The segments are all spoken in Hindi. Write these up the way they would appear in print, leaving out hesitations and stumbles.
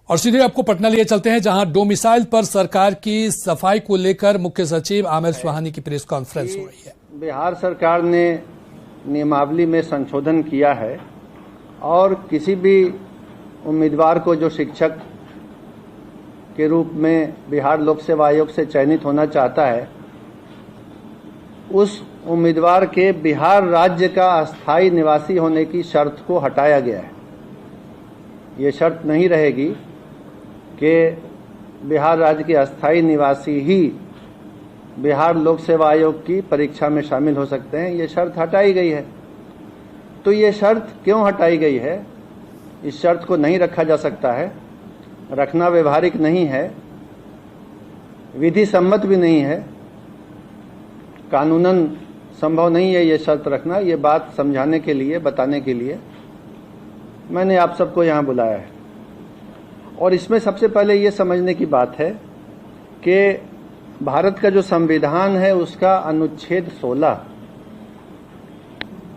और सीधे आपको पटना लिए चलते हैं, जहां डोमिसाइल पर सरकार की सफाई को लेकर मुख्य सचिव आमिर सुहानी की प्रेस कॉन्फ्रेंस हो रही है। बिहार सरकार ने नियमावली में संशोधन किया है और किसी भी उम्मीदवार को जो शिक्षक के रूप में बिहार लोक सेवा आयोग से चयनित होना चाहता है, उस उम्मीदवार के बिहार राज्य का अस्थायी निवासी होने की शर्त को हटाया गया है। ये शर्त नहीं रहेगी कि बिहार राज्य के अस्थायी निवासी ही बिहार लोक सेवा आयोग की परीक्षा में शामिल हो सकते हैं। ये शर्त हटाई गई है। तो ये शर्त क्यों हटाई गई है? इस शर्त को नहीं रखा जा सकता है, रखना व्यवहारिक नहीं है, विधि सम्मत भी नहीं है, कानूनन संभव नहीं है ये शर्त रखना। ये बात समझाने के लिए, बताने के लिए मैंने आप सबको यहाँ बुलाया है। और इसमें सबसे पहले ये समझने की बात है कि भारत का जो संविधान है उसका अनुच्छेद 16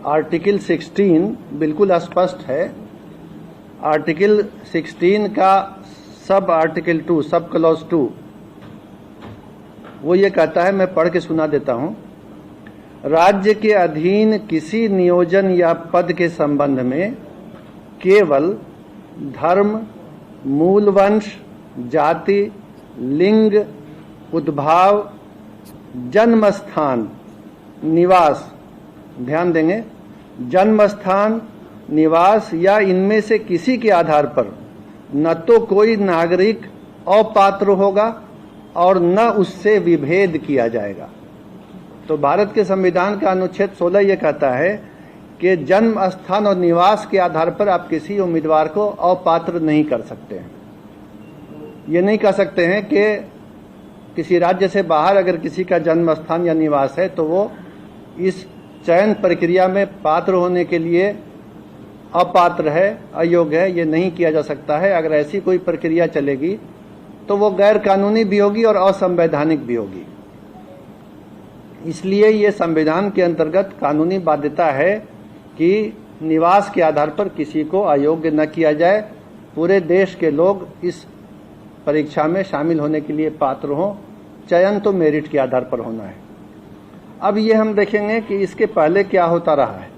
आर्टिकल 16 बिल्कुल स्पष्ट है। आर्टिकल 16 का सब आर्टिकल 2, सब क्लॉज 2, वो ये कहता है, मैं पढ़ के सुना देता हूं। राज्य के अधीन किसी नियोजन या पद के संबंध में केवल धर्म, मूल वंश, जाति, लिंग, उद्भाव, जन्म स्थान, निवास, ध्यान देंगे, जन्म स्थान, निवास या इनमें से किसी के आधार पर न तो कोई नागरिक अपात्र होगा और न उससे विभेद किया जाएगा। तो भारत के संविधान का अनुच्छेद 16 ये कहता है कि जन्म स्थान और निवास के आधार पर आप किसी उम्मीदवार को अपात्र नहीं कर सकते हैं। ये नहीं कह सकते हैं कि किसी राज्य से बाहर अगर किसी का जन्म स्थान या निवास है तो वो इस चयन प्रक्रिया में पात्र होने के लिए अपात्र है, अयोग्य है। ये नहीं किया जा सकता है। अगर ऐसी कोई प्रक्रिया चलेगी तो वो गैर कानूनी भी होगी और असंवैधानिक भी होगी। इसलिए ये संविधान के अंतर्गत कानूनी बाध्यता है कि निवास के आधार पर किसी को अयोग्य न किया जाए। पूरे देश के लोग इस परीक्षा में शामिल होने के लिए पात्र हों। चयन तो मेरिट के आधार पर होना है। अब ये हम देखेंगे कि इसके पहले क्या होता रहा है।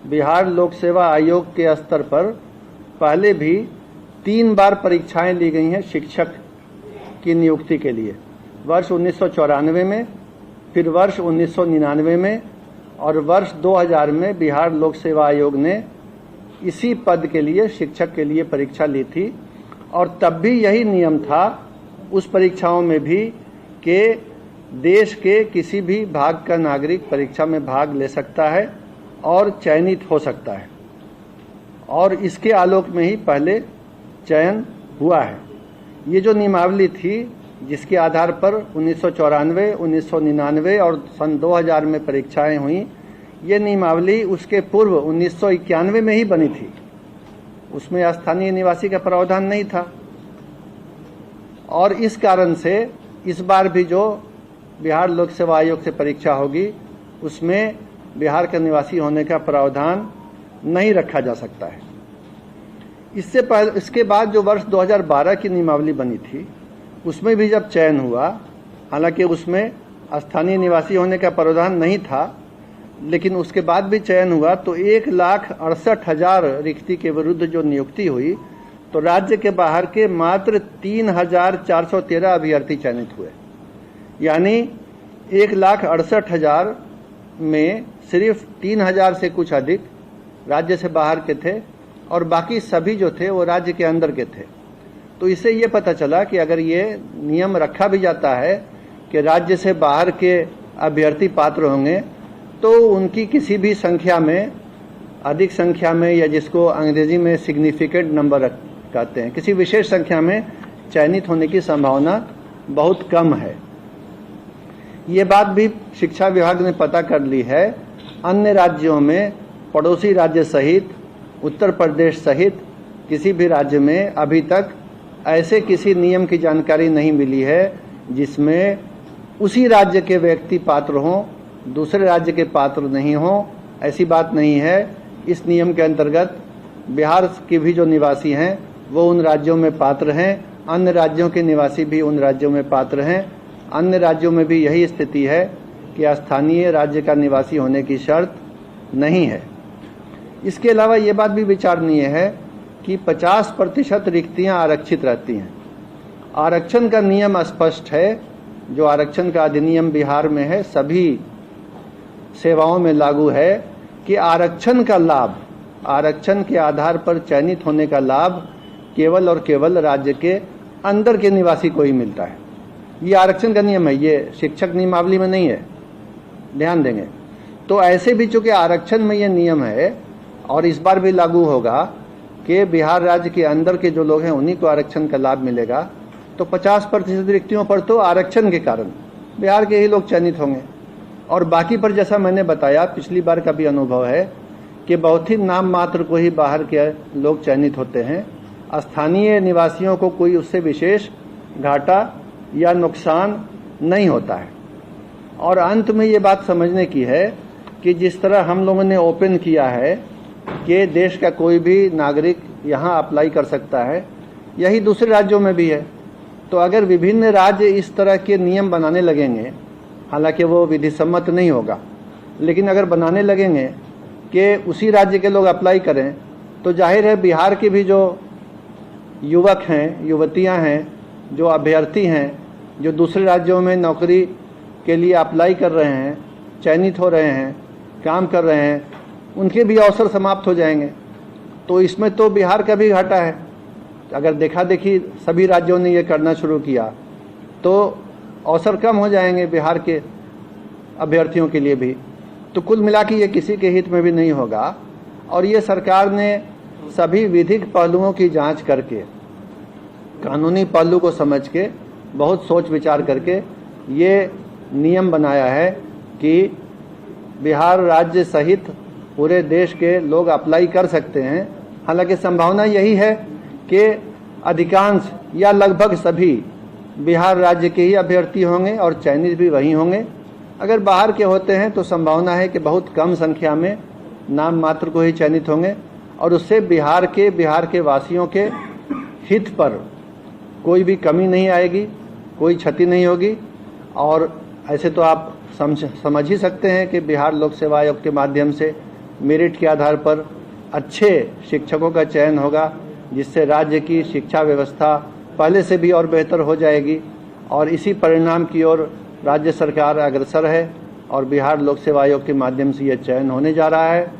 बिहार लोक सेवा आयोग के स्तर पर पहले भी 3 बार परीक्षाएं ली गई हैं शिक्षक की नियुक्ति के लिए। वर्ष 1994 में, फिर वर्ष 1999 में और वर्ष 2000 में बिहार लोक सेवा आयोग ने इसी पद के लिए, शिक्षक के लिए परीक्षा ली थी। और तब भी यही नियम था उस परीक्षाओं में भी कि देश के किसी भी भाग का नागरिक परीक्षा में भाग ले सकता है और चयनित हो सकता है। और इसके आलोक में ही पहले चयन हुआ है। ये जो नियमावली थी जिसके आधार पर 1994, 1999 और सन 2000 में परीक्षाएं हुई, ये नियमावली उसके पूर्व 1991 में ही बनी थी। उसमें स्थानीय निवासी का प्रावधान नहीं था। और इस कारण से इस बार भी जो बिहार लोक सेवा आयोग से परीक्षा होगी उसमें बिहार के निवासी होने का प्रावधान नहीं रखा जा सकता है। इससे पहले, इसके बाद जो वर्ष 2012 की नियमावली बनी थी उसमें भी जब चयन हुआ, हालांकि उसमें स्थानीय निवासी होने का प्रावधान नहीं था, लेकिन उसके बाद भी चयन हुआ तो 1,68,000 रिक्ति के विरुद्ध जो नियुक्ति हुई तो राज्य के बाहर के मात्र 3,413 अभ्यर्थी चयनित हुए। यानी 1,68,000 में सिर्फ 3,000 से कुछ अधिक राज्य से बाहर के थे और बाकी सभी जो थे वो राज्य के अंदर के थे। तो इससे ये पता चला कि अगर ये नियम रखा भी जाता है कि राज्य से बाहर के अभ्यर्थी पात्र होंगे तो उनकी किसी भी संख्या में, अधिक संख्या में, या जिसको अंग्रेजी में सिग्निफिकेंट नंबर कहते हैं, किसी विशेष संख्या में चयनित होने की संभावना बहुत कम है। ये बात भी शिक्षा विभाग ने पता कर ली है। अन्य राज्यों में, पड़ोसी राज्य सहित, उत्तर प्रदेश सहित किसी भी राज्य में अभी तक ऐसे किसी नियम की जानकारी नहीं मिली है जिसमें उसी राज्य के व्यक्ति पात्र हों, दूसरे राज्य के पात्र नहीं हों। ऐसी बात नहीं है। इस नियम के अंतर्गत बिहार के भी जो निवासी हैं वो उन राज्यों में पात्र हैं, अन्य राज्यों के निवासी भी उन राज्यों में पात्र हैं। अन्य राज्यों में भी यही स्थिति है कि स्थानीय राज्य का निवासी होने की शर्त नहीं है। इसके अलावा ये बात भी विचारणीय है कि 50% रिक्तियां आरक्षित रहती हैं। आरक्षण का नियम स्पष्ट है, जो आरक्षण का अधिनियम बिहार में है, सभी सेवाओं में लागू है कि आरक्षण का लाभ, आरक्षण के आधार पर चयनित होने का लाभ केवल और केवल राज्य के अंदर के निवासी को ही मिलता है। ये आरक्षण का नियम है, ये शिक्षक नियमावली में नहीं है, ध्यान देंगे। तो ऐसे भी चूंकि आरक्षण में ये नियम है और इस बार भी लागू होगा कि बिहार राज्य के अंदर के जो लोग हैं उन्हीं को आरक्षण का लाभ मिलेगा, तो 50% रिक्तियों पर तो आरक्षण के कारण बिहार के ही लोग चयनित होंगे। और बाकी पर जैसा मैंने बताया, पिछली बार का भी अनुभव है कि बहुत ही नाम मात्र को ही बाहर के लोग चयनित होते हैं। स्थानीय निवासियों को कोई उससे विशेष घाटा या नुकसान नहीं होता है। और अंत में ये बात समझने की है कि जिस तरह हम लोगों ने ओपन किया है कि देश का कोई भी नागरिक यहाँ अप्लाई कर सकता है, यही दूसरे राज्यों में भी है। तो अगर विभिन्न राज्य इस तरह के नियम बनाने लगेंगे, हालांकि वो विधि सम्मत नहीं होगा, लेकिन अगर बनाने लगेंगे कि उसी राज्य के लोग अप्लाई करें, तो जाहिर है बिहार के भी जो युवक हैं, युवतियां हैं, जो अभ्यर्थी हैं, जो दूसरे राज्यों में नौकरी के लिए अप्लाई कर रहे हैं, चयनित हो रहे हैं, काम कर रहे हैं, उनके भी अवसर समाप्त हो जाएंगे। तो इसमें तो बिहार का भी घाटा है। अगर देखा देखी सभी राज्यों ने ये करना शुरू किया तो अवसर कम हो जाएंगे बिहार के अभ्यर्थियों के लिए भी। तो कुल मिला के ये किसी के हित में भी नहीं होगा। और ये सरकार ने सभी विधिक पहलुओं की जांच करके, कानूनी पहलू को समझ के, बहुत सोच विचार करके ये नियम बनाया है कि बिहार राज्य सहित पूरे देश के लोग अप्लाई कर सकते हैं। हालांकि संभावना यही है कि अधिकांश या लगभग सभी बिहार राज्य के ही अभ्यर्थी होंगे और चयनित भी वही होंगे। अगर बाहर के होते हैं तो संभावना है कि बहुत कम संख्या में नाम मात्र को ही चयनित होंगे, और उससे बिहार के वासियों के हित पर कोई भी कमी नहीं आएगी, कोई क्षति नहीं होगी। और ऐसे तो आप समझ ही सकते हैं कि बिहार लोक सेवा आयोग के माध्यम से मेरिट के आधार पर अच्छे शिक्षकों का चयन होगा, जिससे राज्य की शिक्षा व्यवस्था पहले से भी और बेहतर हो जाएगी। और इसी परिणाम की ओर राज्य सरकार अग्रसर है और बिहार लोक सेवा आयोग के माध्यम से यह चयन होने जा रहा है।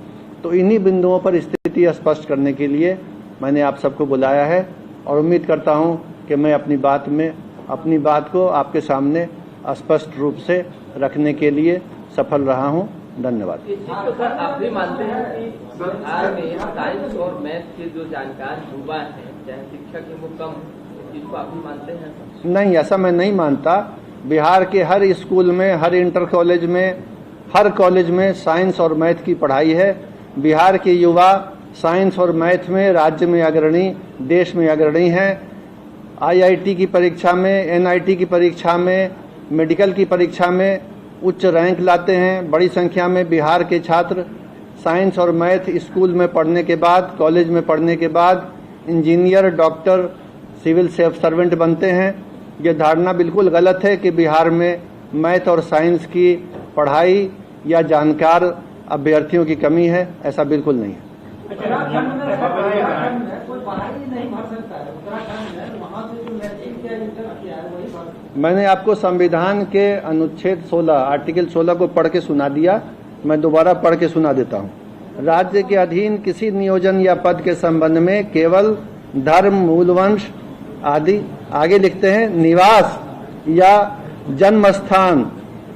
तो इन्हीं बिंदुओं पर स्थिति स्पष्ट करने के लिए मैंने आप सबको बुलाया है, और उम्मीद करता हूं कि मैं अपनी बात को आपके सामने स्पष्ट रूप से रखने के लिए सफल रहा हूं। धन्यवाद। सर, आप भी मानते हैं कि बिहार में साइंस और मैथ के जो जानकार युवा हैं, चाहे शिक्षक है वो कम, इस चीज को आप भी मानते हैं? नहीं, ऐसा मैं नहीं मानता। बिहार के हर स्कूल में, हर इंटर कॉलेज में, हर कॉलेज में साइंस और मैथ की पढ़ाई है। बिहार के युवा साइंस और मैथ में राज्य में अग्रणी, देश में अग्रणी हैं। IIT की परीक्षा में, NIT की परीक्षा में, मेडिकल की परीक्षा में उच्च रैंक लाते हैं। बड़ी संख्या में बिहार के छात्र साइंस और मैथ स्कूल में पढ़ने के बाद, कॉलेज में पढ़ने के बाद इंजीनियर, डॉक्टर, सिविल सर्वेंट बनते हैं। ये धारणा बिल्कुल गलत है कि बिहार में मैथ और साइंस की पढ़ाई या जानकार अभ्यर्थियों की कमी है, ऐसा बिल्कुल नहीं है। मैंने आपको संविधान के अनुच्छेद 16, आर्टिकल 16 को पढ़ के सुना दिया। मैं दोबारा पढ़ के सुना देता हूँ। राज्य के अधीन किसी नियोजन या पद के संबंध में केवल धर्म, मूलवंश आदि, आगे लिखते हैं, निवास या जन्म स्थान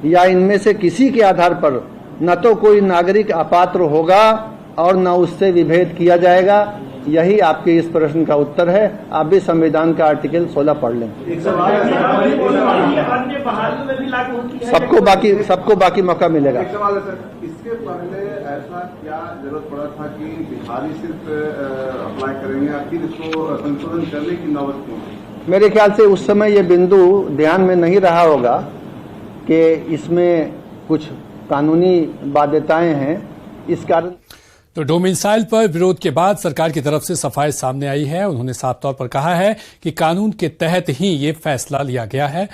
या इनमें से किसी के आधार पर न तो कोई नागरिक अपात्र होगा और न उससे विभेद किया जाएगा। यही आपके इस प्रश्न का उत्तर है। आप भी संविधान का आर्टिकल 16 पढ़ लें। सबको बाकी मौका मिलेगा। एक सवाल है सर, इसके पहले ऐसा क्या जरूरत पड़ा था कि बिहारी सिर्फ अप्लाई करेंगे, आखिर इसको संशोधन करने की नौबत क्यों? मेरे ख्याल से उस समय ये बिंदु ध्यान में नहीं रहा होगा कि इसमें कुछ कानूनी बाध्यताएं हैं, इस कारण। तो डोमिसाइल पर विरोध के बाद सरकार की तरफ से सफाई सामने आई है। उन्होंने साफ तौर पर कहा है कि कानून के तहत ही ये फैसला लिया गया है।